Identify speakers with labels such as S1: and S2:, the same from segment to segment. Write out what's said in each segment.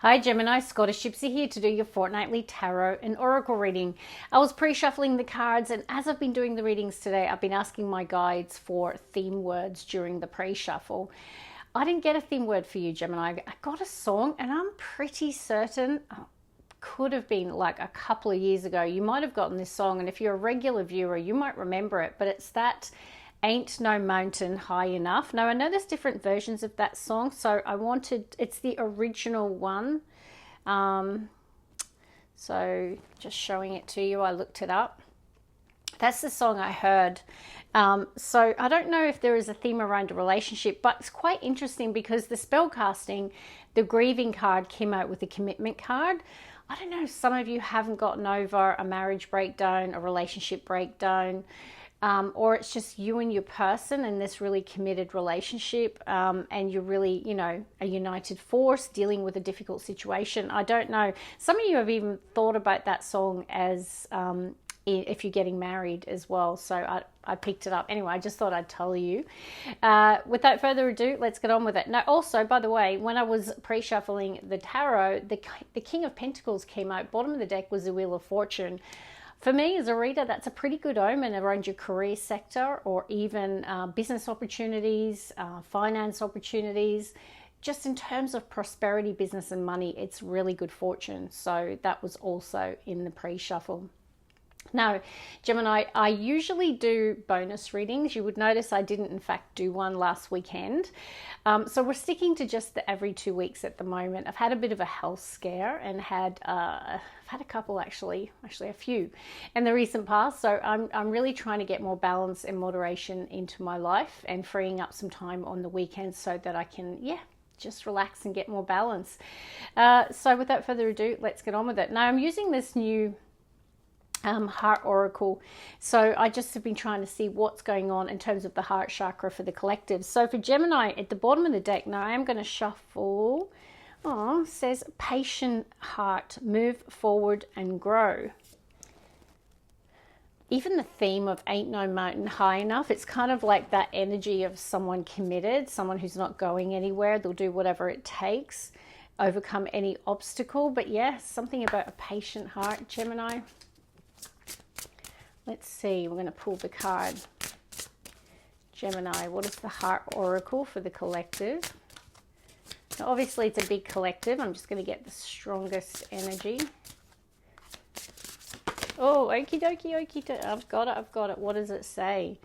S1: Hi Gemini, Scottish Gypsy here to do your fortnightly tarot and oracle reading. I was pre-shuffling the cards, and as I've been doing the readings today, I've been asking my guides for theme words during the pre-shuffle. I didn't get a theme word for you, Gemini. I got a song, and I'm pretty certain could have been like a couple of years ago. You might have gotten this song, and if you're a regular viewer, you might remember it, but it's that Ain't No Mountain High Enough. Now, I know there's different versions of that song, so it's the original one. So just showing it to you, I looked it up. That's the song I heard. So I don't know if there is a theme around a relationship, but it's quite interesting because the spellcasting, the grieving card came out with the commitment card. I don't know if some of you haven't gotten over a marriage breakdown, a relationship breakdown, or it's just you and your person in this really committed relationship, and you're really, a united force dealing with a difficult situation. I don't know. Some of you have even thought about that song as if you're getting married as well. So I picked it up. Anyway, I just thought I'd tell you. Without further ado, let's get on with it. Now, also, by the way, when I was pre-shuffling the tarot, the King of Pentacles came out. Bottom of the deck was the Wheel of Fortune. For me as a reader, that's a pretty good omen around your career sector, or even business opportunities, finance opportunities. Just in terms of prosperity, business and money, it's really good fortune. So that was also in the pre-shuffle. Now, Gemini, I usually do bonus readings. You would notice I didn't, in fact, do one last weekend. So we're sticking to just the every 2 weeks at the moment. I've had a bit of a health scare and I've had a couple, actually a few in the recent past. So I'm really trying to get more balance and moderation into my life and freeing up some time on the weekends so that I can, just relax and get more balance. So without further ado, let's get on with it. Now, I'm using this new heart oracle, so I just have been trying to see what's going on in terms of the heart chakra for the collective. So for Gemini, at the bottom of the deck, now I am going to shuffle. Says patient heart, move forward and grow. Even the theme of Ain't No Mountain High Enough, it's kind of like that energy of someone committed, someone who's not going anywhere. They'll do whatever it takes, overcome any obstacle. But yeah, something about a patient heart, Gemini. Let's see, we're going to pull the card. Gemini, what is the heart oracle for the collective? Now, obviously, it's a big collective. I'm just going to get the strongest energy. Oh, okie dokie, okie dokie. I've got it. What does it say?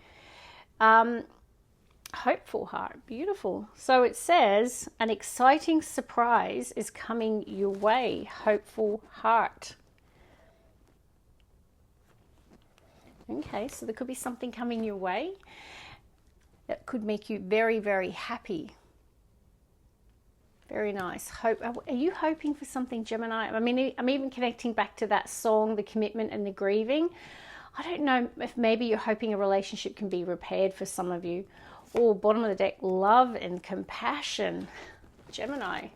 S1: Hopeful heart. Beautiful. So it says, an exciting surprise is coming your way. Hopeful heart. Okay, so there could be something coming your way that could make you very, very happy. Very nice. Hope. Are you hoping for something, Gemini? I mean, I'm even connecting back to that song, the commitment and the grieving. I don't know if maybe you're hoping a relationship can be repaired for some of you. Oh, bottom of the deck, love and compassion. Gemini,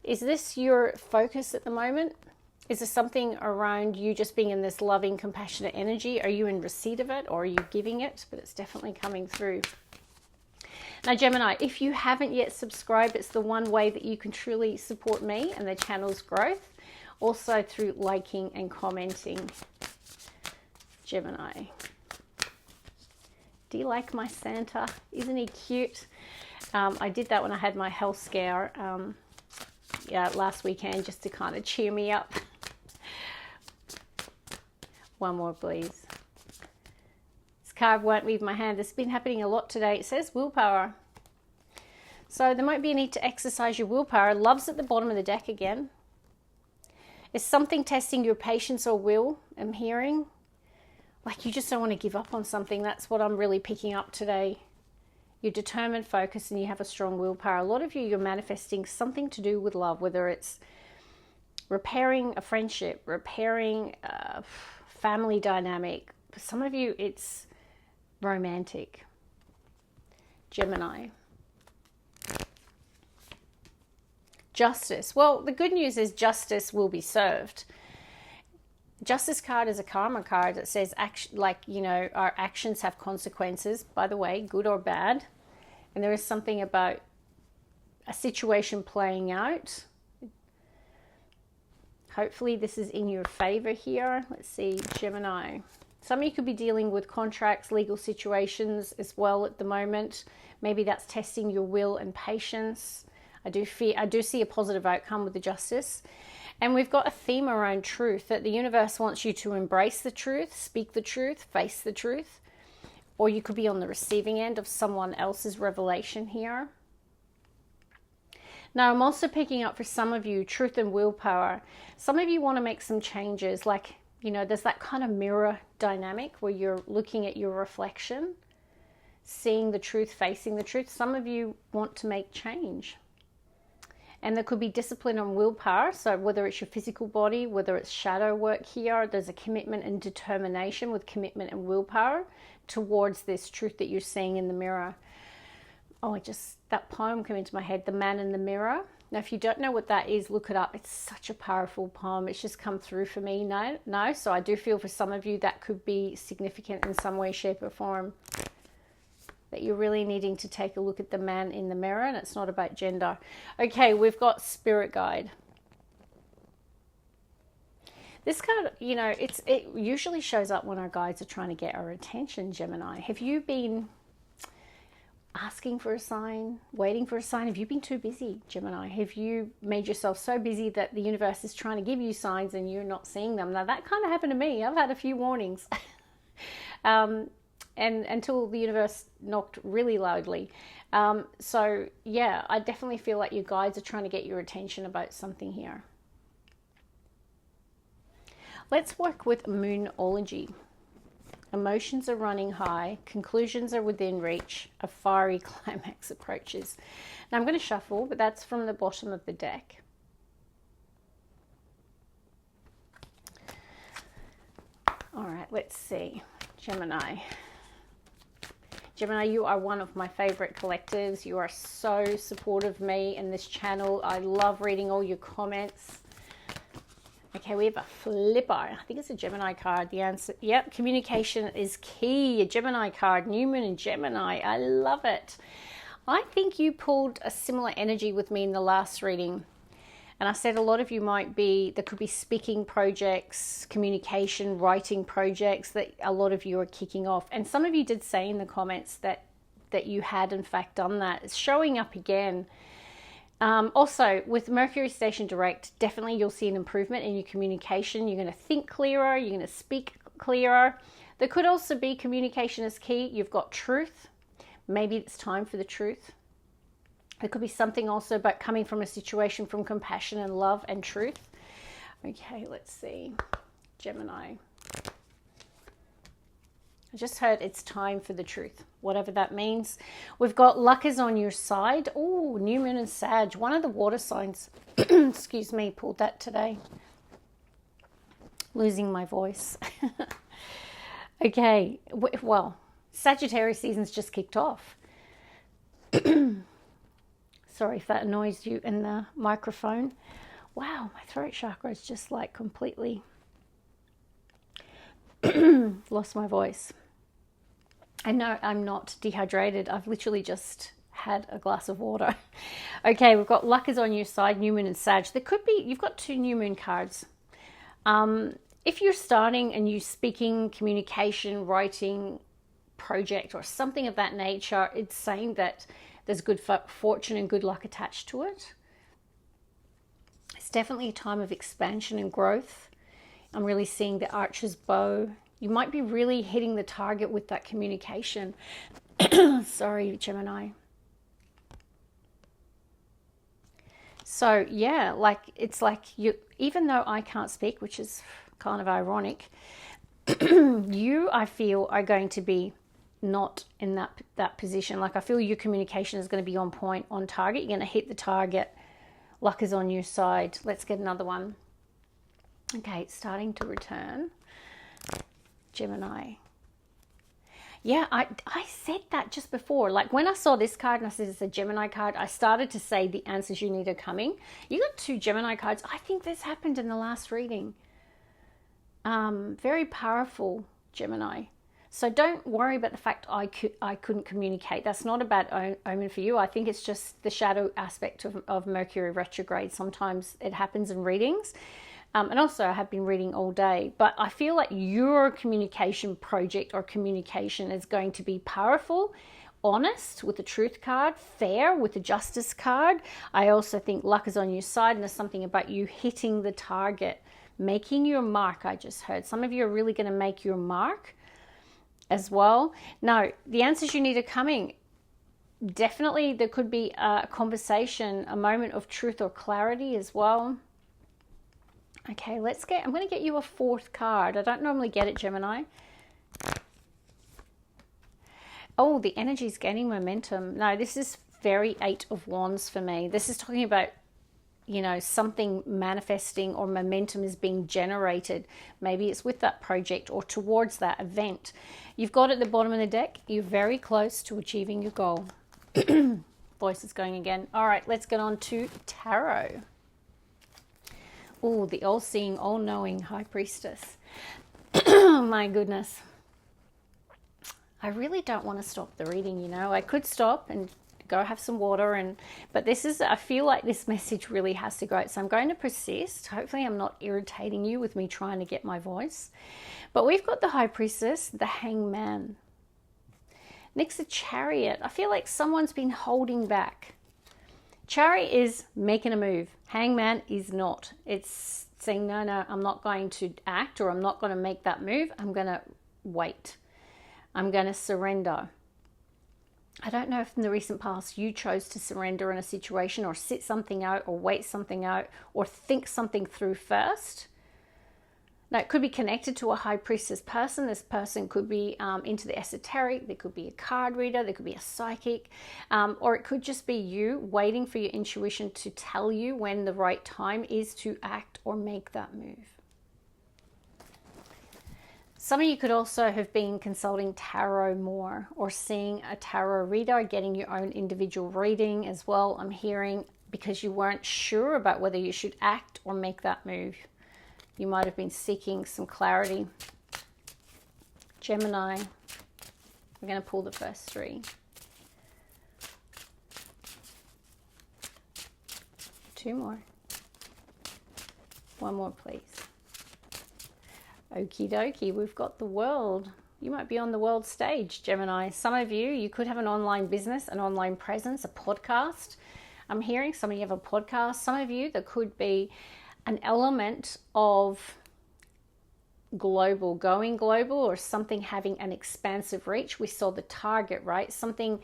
S1: is this your focus at the moment? Is there something around you just being in this loving, compassionate energy? Are you in receipt of it, or are you giving it? But it's definitely coming through. Now, Gemini, if you haven't yet subscribed, it's the one way that you can truly support me and the channel's growth. Also through liking and commenting. Gemini. Do you like my Santa? Isn't he cute? I did that when I had my health scare last weekend, just to kind of cheer me up. One more, please. This card won't leave my hand. This has been happening a lot today. It says willpower. So there might be a need to exercise your willpower. Love's at the bottom of the deck again. Is something testing your patience or will? I'm hearing. Like you just don't want to give up on something. That's what I'm really picking up today. You're determined, focused, and you have a strong willpower. A lot of you, you're manifesting something to do with love, whether it's repairing a friendship, repairing a family dynamic. For some of you, it's romantic. Gemini. Justice. Well, the good news is justice will be served. Justice card is a karma card that says, our actions have consequences, by the way, good or bad. And there is something about a situation playing out Hopefully this is in your favor here. Let's see, Gemini. Some of you could be dealing with contracts, legal situations as well at the moment. Maybe that's testing your will and patience. I do see a positive outcome with the Justice. And we've got a theme around truth, that the universe wants you to embrace the truth, speak the truth, face the truth. Or you could be on the receiving end of someone else's revelation here. Now, I'm also picking up for some of you, truth and willpower. Some of you want to make some changes, like, you know, there's that kind of mirror dynamic where you're looking at your reflection, seeing the truth, facing the truth. Some of you want to make change. And there could be discipline and willpower. So whether it's your physical body, whether it's shadow work here, there's a commitment and determination with commitment and willpower towards this truth that you're seeing in the mirror. Oh, that poem came into my head, The Man in the Mirror. Now, if you don't know what that is, look it up. It's such a powerful poem. It's just come through for me now. So I do feel for some of you that could be significant in some way, shape or form. That you're really needing to take a look at the man in the mirror, and it's not about gender. Okay, we've got Spirit Guide. This card, you know, it usually shows up when our guides are trying to get our attention, Gemini. Have you been asking for a sign, waiting for a sign? Have you been too busy, Gemini? Have you made yourself so busy that the universe is trying to give you signs and you're not seeing them? Now, that kind of happened to me. I've had a few warnings. And until the universe knocked really loudly. So, yeah, I definitely feel like your guides are trying to get your attention about something here. Let's work with Moonology. Emotions are running high. Conclusions are within reach. A fiery climax approaches. Now, I'm going to shuffle, but that's from the bottom of the deck. All right, let's see. Gemini. Gemini, you are one of my favorite collectives. You are so supportive of me and this channel. I love reading all your comments. Okay, we have a flipper. I think it's a Gemini card. The answer, yep, communication is key. A Gemini card, New Moon in Gemini. I love it. I think you pulled a similar energy with me in the last reading. And I said a lot of you there could be speaking projects, communication, writing projects that a lot of you are kicking off. And some of you did say in the comments that you had in fact done that. It's showing up again. Also, with Mercury Station Direct, definitely you'll see an improvement in your communication. You're going to think clearer. You're going to speak clearer. There could also be communication is key. You've got truth. Maybe it's time for the truth. There could be something also about coming from a situation from compassion and love and truth. Okay, let's see. Gemini. I just heard it's time for the truth, whatever that means. We've got luck is on your side. Oh, New Moon and Sag. One of the water signs, excuse me, pulled that today. Losing my voice. Okay, well, Sagittarius season's just kicked off. Sorry if that annoys you in the microphone. Wow, my throat chakra is just like completely lost my voice. I know I'm not dehydrated. I've literally just had a glass of water. Okay, we've got luck is on your side, New Moon and Sag. There could be, you've got 2 New Moon cards. If you're starting a new speaking, communication, writing project or something of that nature, it's saying that there's good fortune and good luck attached to it. It's definitely a time of expansion and growth. I'm really seeing the Archer's bow. You might be really hitting the target with that communication. Sorry, Gemini. So yeah, it's like you, even though I can't speak, which is kind of ironic, you, I feel, are going to be not in that position. Like I feel your communication is going to be on point, on target. You're going to hit the target. Luck is on your side. Let's get another one. Okay, it's starting to return. Gemini. Yeah, I said that just before. Like when I saw this card and I said it's a Gemini card, I started to say the answers you need are coming. You got 2 Gemini cards. I think this happened in the last reading. Very powerful, Gemini. So don't worry about the fact I couldn't communicate. That's not a bad omen for you. I think it's just the shadow aspect of Mercury retrograde. Sometimes it happens in readings. And also I have been reading all day, but I feel like your communication project or communication is going to be powerful, honest with the truth card, fair with the justice card. I also think luck is on your side, and there's something about you hitting the target, making your mark. I just heard some of you are really going to make your mark as well. Now, the answers you need are coming. Definitely there could be a conversation, a moment of truth or clarity as well. Okay, I'm going to get you a fourth card. I don't normally get it, Gemini. Oh, the energy is gaining momentum. No, this is very 8 of Wands for me. This is talking about, something manifesting, or momentum is being generated. Maybe it's with that project or towards that event. You've got at the bottom of the deck, you're very close to achieving your goal. Voice is going again. All right, let's get on to tarot. Oh, the all-seeing, all-knowing High Priestess. Oh, my goodness. I really don't want to stop the reading, I could stop and go have some water, but I feel like this message really has to go out. So I'm going to persist. Hopefully I'm not irritating you with me trying to get my voice. But we've got the High Priestess, the Hangman. Next, the Chariot. I feel like someone's been holding back. Chariot is making a move. Hangman is not. It's saying, no, I'm not going to act, or I'm not going to make that move. I'm going to wait. I'm going to surrender. I don't know if in the recent past you chose to surrender in a situation, or sit something out, or wait something out, or think something through first. Now, it could be connected to a High Priestess person. This person could be into the esoteric. There could be a card reader. There could be a psychic. Or it could just be you waiting for your intuition to tell you when the right time is to act or make that move. Some of you could also have been consulting tarot more, or seeing a tarot reader, getting your own individual reading as well. I'm hearing because you weren't sure about whether you should act or make that move. You might have been seeking some clarity. Gemini, we're going to pull the first 3. 2 more. 1 more, please. Okie dokie, we've got the World. You might be on the world stage, Gemini. Some of you could have an online business, an online presence, a podcast. I'm hearing some of you have a podcast. Some of you, there could be an element of going global, or something having an expansive reach. We saw the target, right? Something,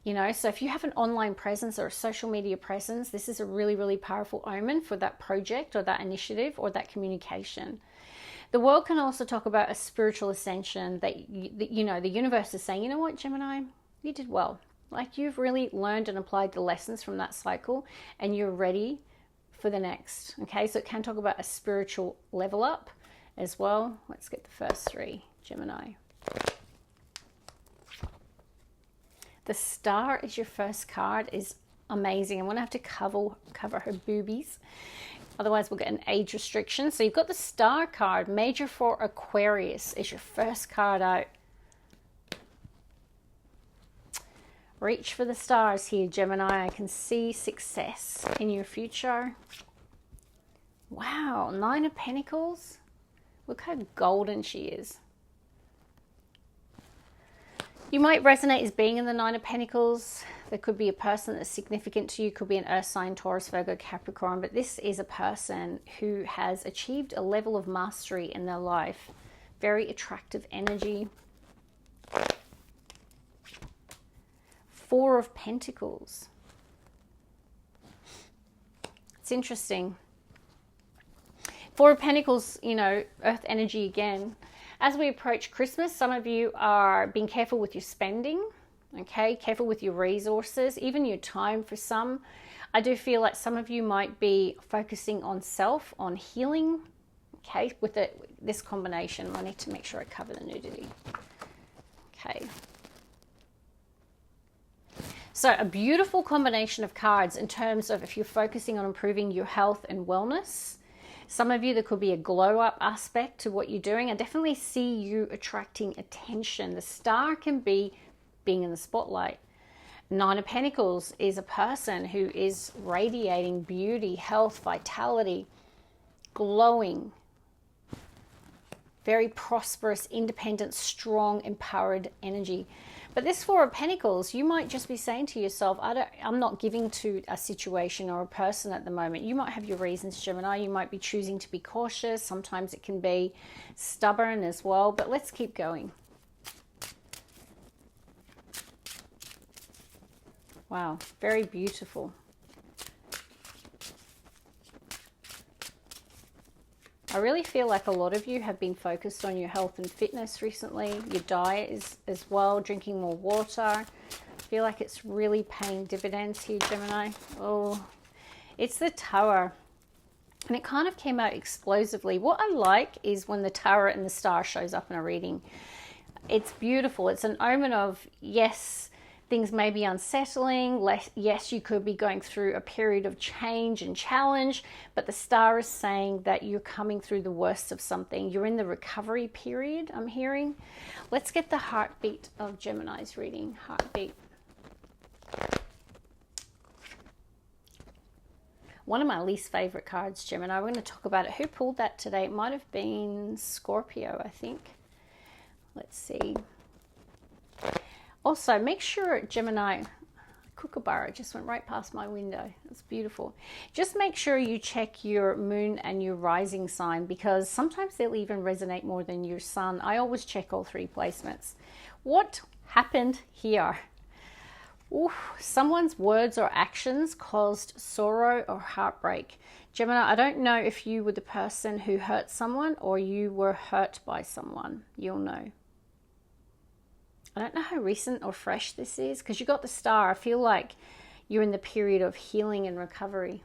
S1: so if you have an online presence or a social media presence, this is a really, really powerful omen for that project or that initiative or that communication. The World can also talk about a spiritual ascension that, the universe is saying, you know what, Gemini, you did well. Like, you've really learned and applied the lessons from that cycle, and you're ready for the next. Okay, so it can talk about a spiritual level up as well. Let's get the first 3, Gemini. The Star is your first card. Is amazing. I'm going to have to cover her boobies. Otherwise, we'll get an age restriction. So you've got the Star card. Major for Aquarius is your first card out. Reach for the stars here, Gemini. I can see success in your future. Wow, 9 of Pentacles. Look how golden she is. You might resonate as being in the 9 of Pentacles. There could be a person that's significant to you. Could be an Earth sign, Taurus, Virgo, Capricorn. But this is a person who has achieved a level of mastery in their life. Very attractive energy. 4 of Pentacles. It's interesting. 4 of Pentacles, Earth energy again. As we approach Christmas, some of you are being careful with your spending, okay? Careful with your resources, even your time for some. I do feel like some of you might be focusing on self, on healing, okay? With this combination, I need to make sure I cover the nudity. Okay. So a beautiful combination of cards in terms of if you're focusing on improving your health and wellness. Some of you, there could be a glow up aspect to what you're doing. I definitely see you attracting attention. The Star can be being in the spotlight. 9 of Pentacles is a person who is radiating beauty, health, vitality. glowing, very prosperous, independent, strong, empowered energy. But this Four of Pentacles, you might just be saying to yourself, I'm not giving to a situation or a person at the moment. You might have your reasons, Gemini. You might be choosing to be cautious. Sometimes it can be stubborn as well. But let's keep going. Wow, very beautiful. I really feel like a lot of you have been focused on your health and fitness recently. Your diet is as well, drinking more water. I feel like it's really paying dividends here, Gemini. Oh, it's the Tower. And it kind of came out explosively. What I like is when the Tower and the Star shows up in a reading. It's beautiful. It's an omen of, yes, things may be unsettling. Yes, you could be going through a period of change and challenge, but the Star is saying that you're coming through the worst of something. You're in the recovery period, I'm hearing. Let's get the heartbeat of Gemini's reading. Heartbeat. One of my least favorite cards, Gemini. We're going to talk about it. Who pulled that today? It might have been Scorpio, I think. Let's see. Also, make sure, Gemini, Kookaburra just went right past my window. It's beautiful. Just make sure you check your moon and your rising sign, because sometimes they'll even resonate more than your sun. I always check all three placements. What happened here? Ooh, someone's words or actions caused sorrow or heartbreak. Gemini, I don't know if you were the person who hurt someone or you were hurt by someone. You'll know. I don't know how recent or fresh this is, because you got the Star. I feel like you're in the period of healing and recovery.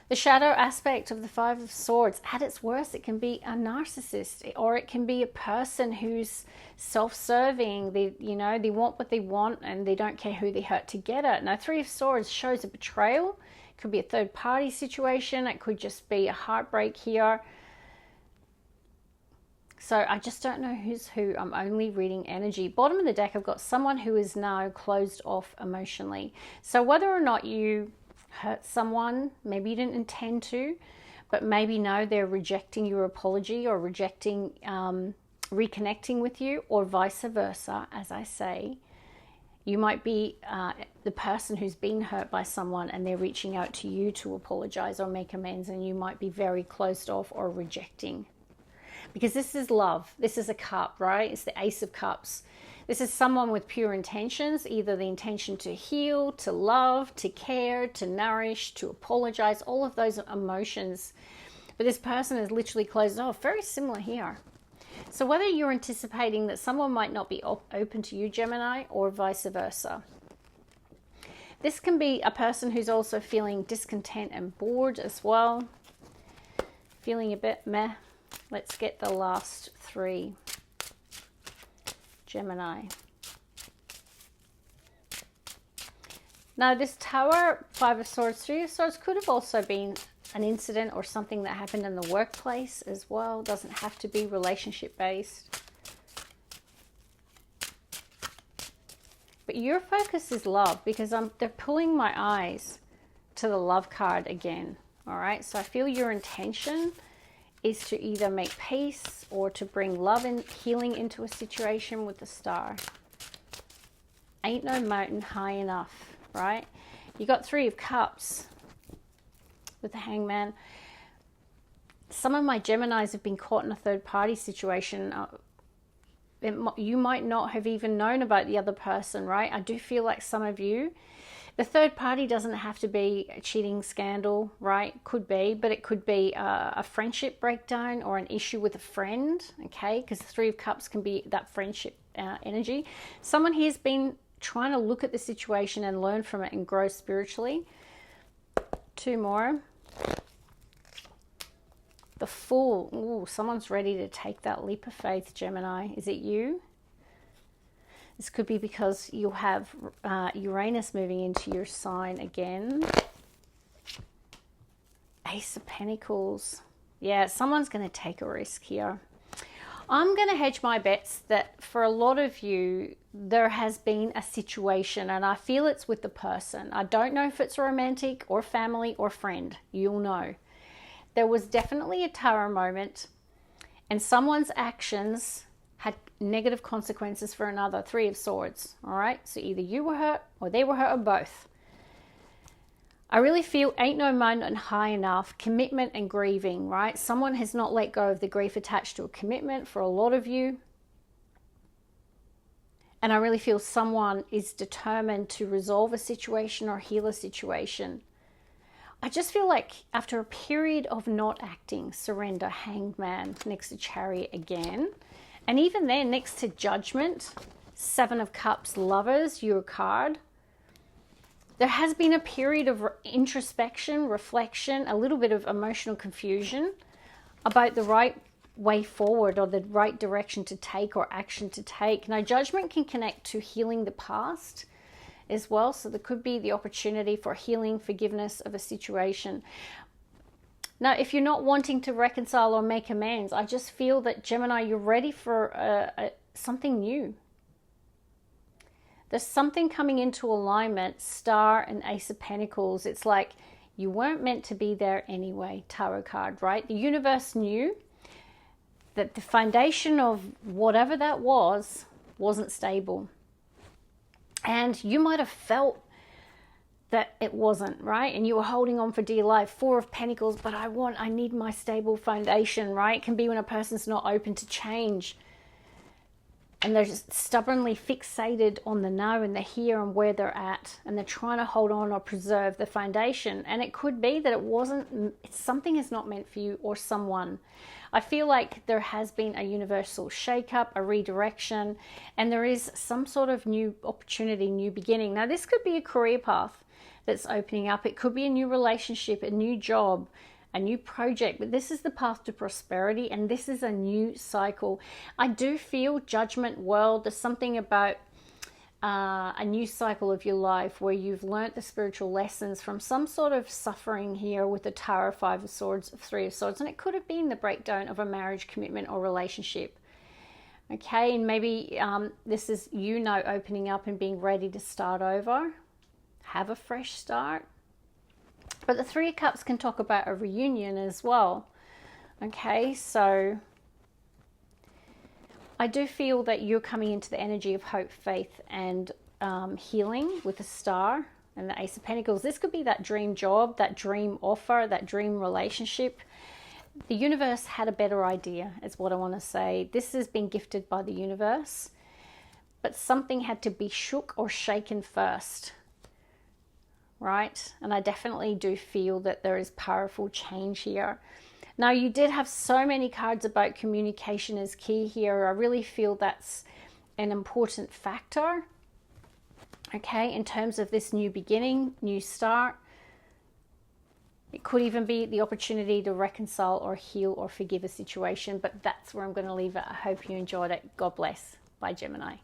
S1: The shadow aspect of the Five of Swords, at its worst, it can be a narcissist, or it can be a person who's self-serving. They want what they want and they don't care who they hurt to get it. Now, Three of Swords shows a betrayal. It could be a third-party situation. It could just be a heartbreak here. So I just don't know who's who. I'm only reading energy. Bottom of the deck, I've got someone who is now closed off emotionally. So whether or not you hurt someone, maybe you didn't intend to, but maybe no, they're rejecting your apology or rejecting reconnecting with you, or vice versa, as I say. You might be the person who's been hurt by someone and they're reaching out to you to apologize or make amends, and you might be very closed off or rejecting. Because this is love. This is a cup, right? It's the Ace of Cups. This is someone with pure intentions, either the intention to heal, to love, to care, to nourish, to apologize, all of those emotions. But this person is literally closed off. Very similar here. So whether you're anticipating that someone might not be open to you, Gemini, or vice versa. This can be a person who's also feeling discontent and bored as well. Feeling a bit meh. Let's get the last three. Gemini. Now this Tower, Five of Swords, Three of Swords could have also been an incident or something that happened in the workplace as well. Doesn't have to be relationship based. But your focus is love, because they're pulling my eyes to the love card again. All right, so I feel your intention is to either make peace or to bring love and healing into a situation with the Star. Ain't no mountain high enough, right? You got Three of Cups with the Hangman. Some of my Geminis have been caught in a third-party situation. You might not have even known about the other person, right? I do feel like some of you, the third party doesn't have to be a cheating scandal, right? Could be, but it could be a friendship breakdown or an issue with a friend, okay? Because the Three of Cups can be that friendship energy. Someone here's been trying to look at the situation and learn from it and grow spiritually. Two more. The Fool. Ooh, someone's ready to take that leap of faith, Gemini. Is it you? This could be because you'll have Uranus moving into your sign again. Ace of Pentacles. Yeah, someone's going to take a risk here. I'm going to hedge my bets that for a lot of you, there has been a situation, and I feel it's with the person. I don't know if it's romantic or family or friend. You'll know. There was definitely a Tara moment, and someone's actions had negative consequences for another. Three of Swords. All right. So either you were hurt or they were hurt or both. I really feel ain't no mountain high enough, commitment and grieving, right? Someone has not let go of the grief attached to a commitment for a lot of you. And I really feel someone is determined to resolve a situation or heal a situation. I just feel like after a period of not acting, surrender, Hanged Man next to Chariot again. And even then, next to Judgment, Seven of Cups, Lovers, your card. There has been a period of introspection, reflection, a little bit of emotional confusion about the right way forward or the right direction to take or action to take. Now, Judgment can connect to healing the past as well. So there could be the opportunity for healing, forgiveness of a situation. Now, if you're not wanting to reconcile or make amends, I just feel that, Gemini, you're ready for something new. There's something coming into alignment, Star and Ace of Pentacles. It's like you weren't meant to be there anyway, Tarot card, right? The universe knew that the foundation of whatever that was wasn't stable. And you might have felt that it wasn't, right? And you were holding on for dear life. Four of Pentacles, but I need my stable foundation, right? It can be when a person's not open to change. And they're just stubbornly fixated on the now and the here and where they're at. And they're trying to hold on or preserve the foundation. And it could be that something is not meant for you or someone. I feel like there has been a universal shake-up, a redirection, and there is some sort of new opportunity, new beginning. Now, this could be a career path that's opening up. It could be a new relationship, a new job, a new project, but this is the path to prosperity, and this is a new cycle. I do feel, Judgment world, there's something about a new cycle of your life where you've learnt the spiritual lessons from some sort of suffering here with the Tower, Five of Swords, Three of Swords, and it could have been the breakdown of a marriage, commitment, or relationship. Okay, and maybe this is you now opening up and being ready to start over, have a fresh start. But the Three of Cups can talk about a reunion as well. Okay, so I do feel that you're coming into the energy of hope, faith, and healing with the Star and the Ace of Pentacles. This could be that dream job, that dream offer, that dream relationship. The universe had a better idea, is what I want to say. This has been gifted by the universe, but something had to be shook or shaken first. Right? And I definitely do feel that there is powerful change here. Now, you did have so many cards about communication is key here. I really feel that's an important factor. Okay, in terms of this new beginning, new start. It could even be the opportunity to reconcile or heal or forgive a situation, but that's where I'm going to leave it. I hope you enjoyed it. God bless. Bye, Gemini.